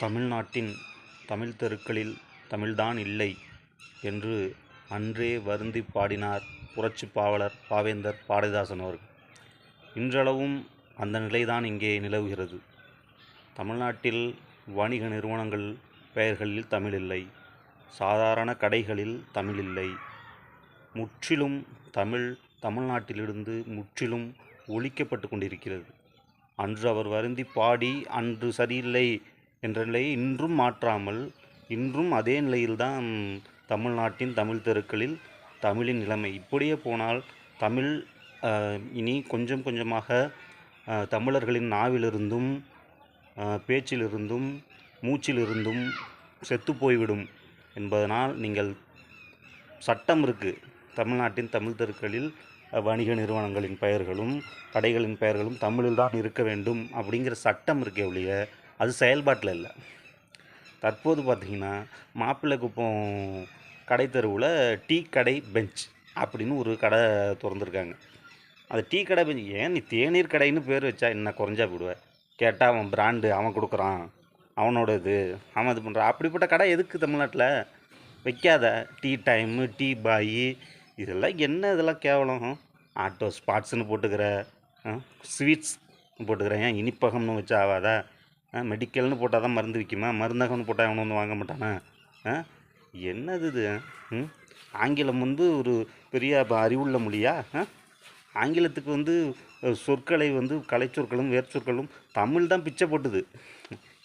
தமிழ்நாட்டின் தமிழ் தெருக்களில் தமிழ்தான் இல்லை என்று அன்றே வருந்திப் பாடினார் புரட்சிப் பாவலர் பாவேந்தர் பாரதிதாசன் அவர்கள். இன்றளவும் அந்த நிலைதான் இங்கே நிலவுகிறது. தமிழ்நாட்டில் வணிக நிறுவனங்கள் பெயர்களில் தமிழ் இல்லை, சாதாரண கடைகளில் தமிழ் இல்லை. முற்றிலும் தமிழ்நாட்டிலிருந்து முற்றிலும் ஒழிக்கப்பட்டு கொண்டிருக்கிறது. அன்று அவர் வருந்தி பாடி அன்று சரியில்லை என்ற நிலையை இன்றும் மாற்றாமல் இன்றும் அதே நிலையில்தான் தமிழ்நாட்டின் தமிழ் தெருக்களில் தமிழின் நிலைமை. இப்படியே போனால் தமிழ் இனி கொஞ்சம் கொஞ்சமாக தமிழர்களின் நாவிலிருந்தும் பேச்சிலிருந்தும் மூச்சிலிருந்தும் செத்து போய்விடும் என்பதனால் நீங்கள் சட்டம் இருக்குது. தமிழ்நாட்டின் தமிழ் தெருக்களில் வணிக நிறுவனங்களின் பெயர்களும் கடைகளின் பெயர்களும் தமிழில் தான் இருக்க வேண்டும் அப்படிங்கிற சட்டம் இருக்கே ஒழிய அது செயல்பாட்டில் இல்லை. தற்போது பார்த்திங்கன்னா மாப்பிள்ளைக்குப்பம் கடை தெருவில் டீ கடை பெஞ்ச் அப்படின்னு ஒரு கடை திறந்துருக்காங்க. அது டீ கடை பெஞ்ச் ஏன் நீ தேநீர் கடைன்னு பேர் வச்சா என்ன குறைஞ்சா போடுவேன்? கேட்டால் அவன் பிராண்டு அவன் கொடுக்குறான், அவனோட இது அவன் இது பண்ணுறான். அப்படிப்பட்ட கடை எதுக்கு தமிழ்நாட்டில் வைக்காத? டீ டைமு, டீ பாய், இதெல்லாம் என்ன? இதெல்லாம் கேவலம். ஆட்டோ ஸ்பாட்ஸ்னு போட்டுக்கிற, ஸ்வீட்ஸ் போட்டுக்கிறேன், ஏன் இனிப்பகம்னு வச்சா ஆகாதா? மெடிக்கல்னு போட்டால் தான் மருந்து விற்குமா? மருந்தகம்னு போட்டால் அவனை வந்து வாங்க மாட்டானா? என்னது இது? ஆங்கிலம் வந்து ஒரு பெரிய அறிவுள்ள மொழியா? ஆங்கிலத்துக்கு சொற்களை கலைச்சொற்களும் வேர்ச்சொற்களும் தமிழ் தான் பிச்சை போட்டுது.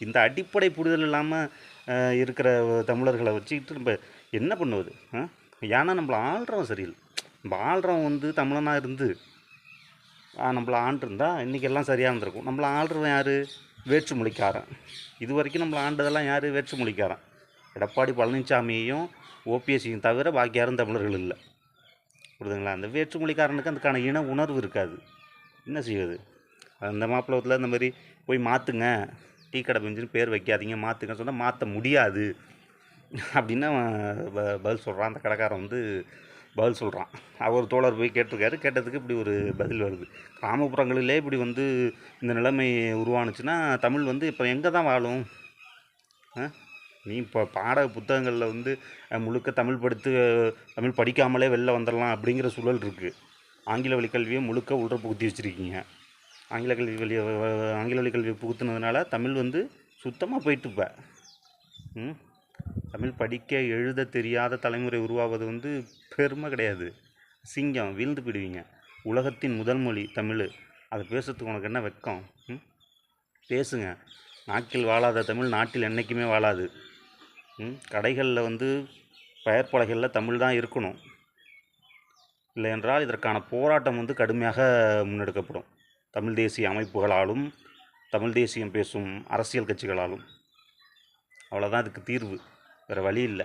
இந்த அடிப்படை புரிதல் இல்லாமல் இருக்கிற தமிழர்களை வச்சுக்கிட்டு நம்ம என்ன பண்ணுவது? ஏன்னா நம்மளை ஆள்றவன் சரியில்லை. நம்ம ஆள்றவன் தமிழனாக இருந்து நம்மளை ஆண்டிருந்தா இன்றைக்கெல்லாம் சரியாக இருந்திருக்கும். நம்மளை ஆள்றவன் யார்? வேற்று மொழிக்காரன். இது வரைக்கும் நம்மளை ஆண்டதெல்லாம் யார்? வேற்று மொழிக்காரன். எடப்பாடி பழனிசாமியையும் ஓபிஎஸ்சியும் தவிர பாக்கி யாரும் தமிழர்கள் இல்லை. புரியுதுங்களா? அந்த வேற்று மொழிக்காரனுக்கு அதுக்கான இன உணர்வு இருக்காது. என்ன செய்வது? அந்த மாப்பிள்ளத்தில் இந்த மாதிரி போய் மாற்றுங்க, டீ கடை பெஞ்சுன்னு பேர் வைக்காதீங்க, மாற்றுங்க சொன்னால் மாற்ற முடியாது அப்படின்னு பதில் சொல்கிறான். அந்த கடைக்காரன் பதில் சொல்கிறான். அவர் தோழர் போய் கேட்டிருக்காரு. கேட்டதுக்கு இப்படி ஒரு பதில் வருது. கிராமப்புறங்களிலே இப்படி இந்த நிலைமை உருவானுச்சுன்னா தமிழ் இப்போ எங்கே தான் வாழும்? நீ இப்போ பாட புத்தகங்களில் முழுக்க தமிழ் படிக்காமலே வெளில வந்துடலாம் அப்படிங்கிற சூழல் இருக்குது. ஆங்கில வழி கல்வியை முழுக்க உள்ள புகுத்தி வச்சுருக்கீங்க. ஆங்கில வழி கல்வியை புகுத்துனதுனால தமிழ் சுத்தமாக போயிட்டு இப்போ தமிழ் படிக்க எழுத தெரியாத தலைமுறை உருவாவது பெருமை கிடையாது. சிங்கம் வீழ்ந்து போயிடுவீங்க. உலகத்தின் முதல் மொழி தமிழ். அதை பேசுறதுக்கு உனக்கு என்ன வெட்கம்? பேசுங்க. நாக்கில் வாழாத தமிழ் நாட்டில் என்றைக்குமே வாழாது. கடைகளில் பெயர் பலகைகளில் தமிழ் தான் இருக்கணும். இல்லை என்றால் இதற்கான போராட்டம் கடுமையாக முன்னெடுக்கப்படும். தமிழ் தேசிய அமைப்புகளாலும் தமிழ் தேசியம் பேசும் அரசியல் கட்சிகளாலும். அவ்வளோதான் இதுக்கு தீர்வு. வேறு வழி இல்லை.